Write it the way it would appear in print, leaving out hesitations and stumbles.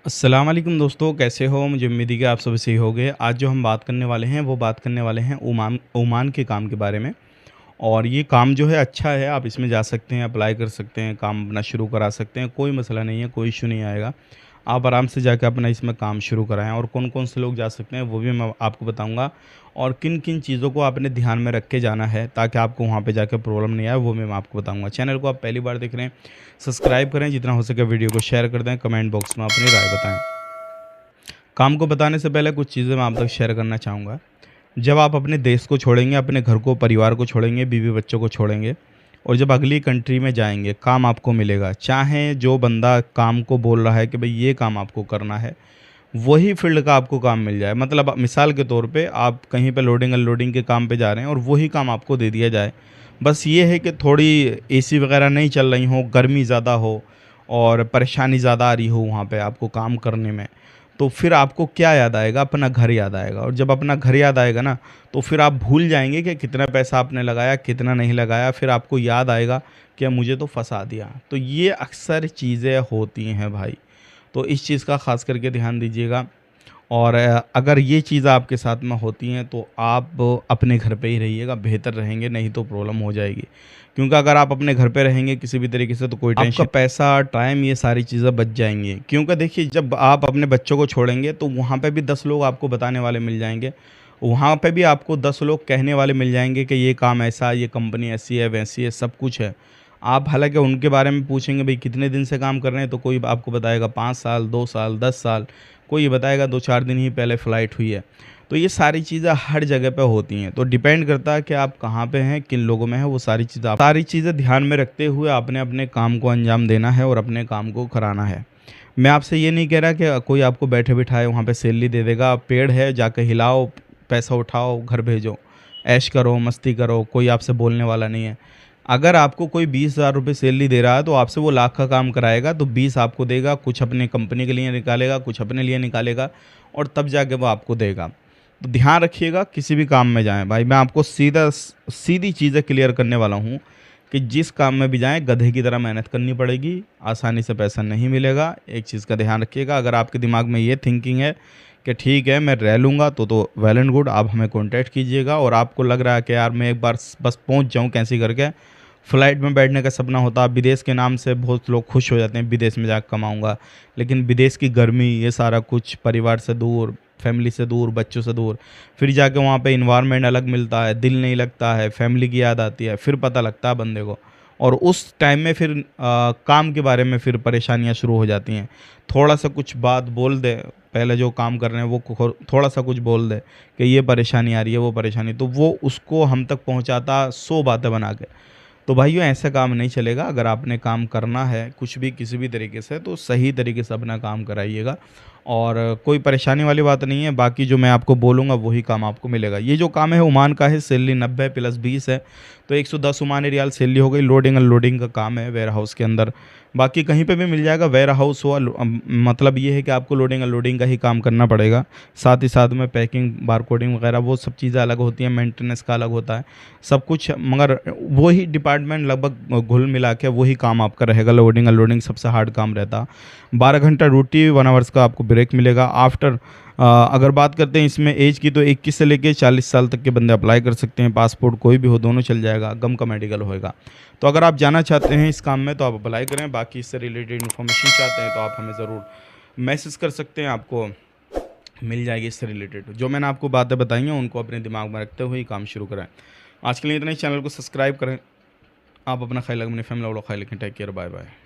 अस्सलाम वालेकुम दोस्तों, कैसे हो? मुझे उम्मीद है कि आप सब सही होंगे। आज जो हम बात करने वाले हैं वो बात करने वाले हैं ओमान ओमान के काम के बारे में। और ये काम जो है अच्छा है, आप इसमें जा सकते हैं, अप्लाई कर सकते हैं, काम अपना शुरू करा सकते हैं, कोई मसला नहीं है, कोई इश्यू नहीं आएगा। आप आराम से जाके अपना इसमें काम शुरू कराएँ और कौन-कौन से लोग जा सकते हैं वो भी मैं आपको बताऊँगा। और किन-किन चीज़ों को आपने ध्यान में रख के जाना है ताकि आपको वहाँ पे जाके प्रॉब्लम नहीं आए, वो भी मैं आपको बताऊँगा। चैनल को आप पहली बार देख रहे हैं, सब्सक्राइब करें, जितना हो सके वीडियो को शेयर कर दें, कमेंट बॉक्स में अपनी राय बताएँ। काम को बताने से पहले कुछ चीज़ें मैं आप तक शेयर करना चाहूँगा। जब आप अपने देश को छोड़ेंगे, अपने घर को, परिवार को छोड़ेंगे, बीवी-बच्चों को छोड़ेंगे और जब अगली कंट्री में जाएँगे, काम आपको मिलेगा। चाहे जो बंदा काम को बोल रहा है कि भई ये काम आपको करना है, वही फ़ील्ड का आपको काम मिल जाए। मतलब मिसाल के तौर पे आप कहीं पे लोडिंग अनलोडिंग के काम पे जा रहे हैं और वही काम आपको दे दिया जाए। बस ये है कि थोड़ी एसी वग़ैरह नहीं चल रही हो, गर्मी ज़्यादा हो और परेशानी ज़्यादा आ रही हो वहाँ पे आपको काम करने में। तो फिर आपको क्या याद आएगा? अपना घर याद आएगा और जब अपना घर याद आएगा ना, तो फिर आप भूल जाएँगे कि कितना पैसा आपने लगाया, कितना नहीं लगाया। फिर आपको याद आएगा कि मुझे तो फँसा दिया। तो ये अक्सर चीज़ें होती हैं भाई। तो इस चीज़ का ख़ास करके ध्यान दीजिएगा। और अगर ये चीज़ आपके साथ में होती हैं तो आप अपने घर पे ही रहिएगा, बेहतर रहेंगे, नहीं तो प्रॉब्लम हो जाएगी। क्योंकि अगर आप अपने घर पे रहेंगे किसी भी तरीके से तो कोई टेंशन, आपका पैसा, टाइम, ये सारी चीज़ें बच जाएँगी। क्योंकि देखिए जब आप अपने बच्चों को छोड़ेंगे तो वहाँ पे भी 10 लोग आपको बताने वाले मिल जाएँगे। वहाँ पे भी आपको 10 लोग कहने वाले मिल जाएँगे कि ये काम ऐसा, ये कंपनी ऐसी है, वैसी है, सब कुछ है। आप हालाँकि उनके बारे में पूछेंगे भई कितने दिन से काम कर रहे हैं, तो कोई आपको बताएगा 5 साल, 2 साल, 10 साल, कोई ये बताएगा 2-4 दिन ही पहले फ़्लाइट हुई है। तो ये सारी चीज़ें हर जगह पे होती हैं, तो डिपेंड करता है कि आप कहाँ पे हैं, किन लोगों में हैं, वो सारी चीज़ें ध्यान में रखते हुए आपने अपने काम को अंजाम देना है और अपने काम को कराना है। मैं आपसे ये नहीं कह रहा कि कोई आपको बैठे-बिठाए वहाँ पे सैलरी दे देगा, पेड़ है जाके हिलाओ, पैसा उठाओ, घर भेजो, ऐश करो, मस्ती करो, कोई आपसे बोलने वाला नहीं है। अगर आपको कोई 20,000 रुपए सैलरी दे रहा है तो आपसे वो लाख का काम कराएगा तो 20 आपको देगा, कुछ अपनी कंपनी के लिए निकालेगा, कुछ अपने लिए निकालेगा और तब जाके वो आपको देगा। तो ध्यान रखिएगा किसी भी काम में जाएँ भाई, मैं आपको सीधी चीज़ें क्लियर करने वाला हूँ कि जिस काम में भी जाएँ गधे की तरह मेहनत करनी पड़ेगी, आसानी से पैसा नहीं मिलेगा। एक चीज़ का ध्यान रखिएगा, अगर आपके दिमाग में ये थिंकिंग है कि ठीक है मैं रह लूँगा तो वेल एंड गुड, आप हमें कॉन्टैक्ट कीजिएगा। और आपको लग रहा है कि यार मैं एक बार बस पहुँच जाऊँ कैसे करके, फ्लाइट में बैठने का सपना होता है। विदेश के नाम से बहुत लोग खुश हो जाते हैं, विदेश में जाकर कमाऊँगा। लेकिन विदेश की गर्मी, ये सारा कुछ, परिवार से दूर, फैमिली से दूर, बच्चों से दूर, फिर जाके वहाँ पे एनवायरनमेंट अलग मिलता है, दिल नहीं लगता है, फैमिली की याद आती है, फिर पता लगता है बंदे को। और उस टाइम में फिर काम के बारे में फिर परेशानियाँ शुरू हो जाती हैं। थोड़ा-सा कुछ बात बोल दे, पहले जो काम कर रहे हैं वो थोड़ा-सा कुछ बोल दे कि ये परेशानी आ रही है, वो परेशानी, तो वो उसको हम तक पहुँचाता 100 बातें बना के। तो भाइयों ऐसा काम नहीं चलेगा। अगर आपने काम करना है कुछ भी किसी भी तरीके से तो सही तरीके से अपना काम कराइएगा और कोई परेशानी वाली बात नहीं है। बाकी जो मैं आपको बोलूँगा वही काम आपको मिलेगा। ये जो काम है ओमान का है, सैलरी 90 प्लस 20 है, तो 110 ओमानी रियाल सैलरी हो गई। लोडिंग अनलोडिंग का काम है वेयर हाउस के अंदर। बाकी कहीं पे भी मिल जाएगा, वेयर हाउस हो, मतलब ये है कि आपको लोडिंग अनलोडिंग का ही काम करना पड़ेगा। साथ ही साथ में पैकिंग, बारकोडिंग वगैरह वो सब चीज़ें अलग होती हैं, मेंटेनेंस का अलग होता है, सब कुछ। मगर वही डिपार्टमेंट लगभग घुल मिला के वही काम आपका रहेगा। लोडिंग अनलोडिंग सबसे हार्ड काम रहता। 12 घंटा ड्यूटी, 1 आवर्स का आपको ब्रेक मिलेगा। अगर बात करते हैं इसमें एज की, तो 21 से लेके 40 साल तक के बंदे अप्लाई कर सकते हैं। पासपोर्ट कोई भी हो, दोनों चल जाएगा, गम का मेडिकल होएगा। तो अगर आप जाना चाहते हैं इस काम में तो आप अप्लाई करें। बाकी इससे रिलेटेड इन्फॉर्मेशन चाहते हैं तो आप हमें ज़रूर मैसेज कर सकते हैं, आपको मिल जाएगी इससे रिलेटेड। जो मैंने आपको बातें बताई हैं उनको अपने दिमाग में रखते हुए ही काम शुरू करें। आज के लिए इतना ही। चैनल को सब्सक्राइब करें। आप अपना ख्याल रखें, अपनी फैमिली वालों का ख्याल रखें। Take care, bye bye.